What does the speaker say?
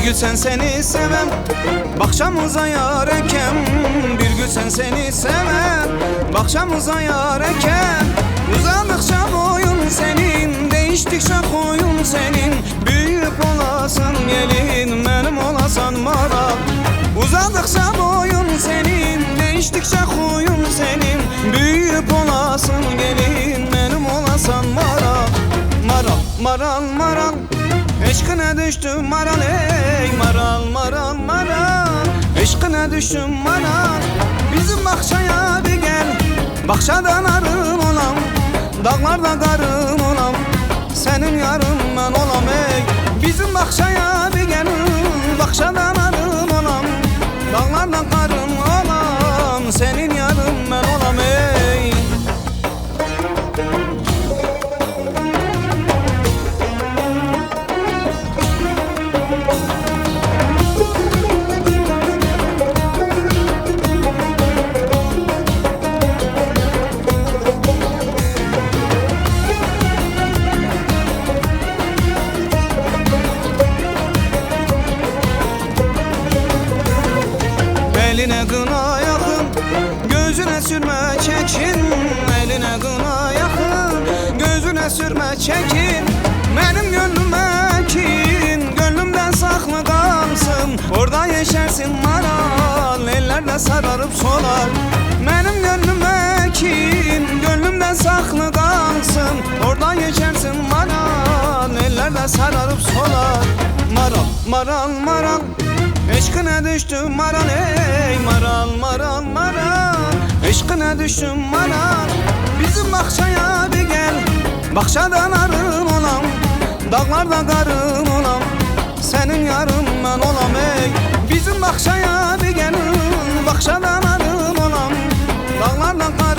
gün sen seni sevem, bakşamıza yar ekem. Bir gün sen seni sevem, bakşamıza yar ekem. Uzandıkça boyun senin, değiştikçe koyun senin. Büyüyüp olasın gelin, benim olasan maral. Uzadıkça boyun senin, değiştikçe koyun senin. Büyüyüp olasın gelin, benim olasan maral. Maral, maral, maral, eşkine düştüm maral ey. Maral, maral, maral, eşkine düştüm maral. Bizim bahçeye bir gel, bahçadan arım olam, dağlarda karım olam, senin yarım ben olam ey. Bizim bahçeye bir gel, bahçadan arım olam, dağlarda karım olam, senin yarım ben olam ey. Eline kına yakın, gözüne sürme çekin. Eline kına yakın, gözüne sürme çekin. Benim gönlüme kin, gönlümden saklı kalsın. Orada yeşersin maral, ellerde sararıp solar. Benim gönlüme kin, gönlümden saklı kalsın. Orada yeşersin maral, ellerde sararıp solar. Maral, maral, maral, eşkine düştüm maral ey. Maral, maral, maral, eşkine düştüm maral. Bizim bahçeye bir gel, bahçadan arım olam, dağlarda karım olam, senin yarım ben olam ey. Bizim bahçeye bir gel, bahçadan arım olam, dağlarda karım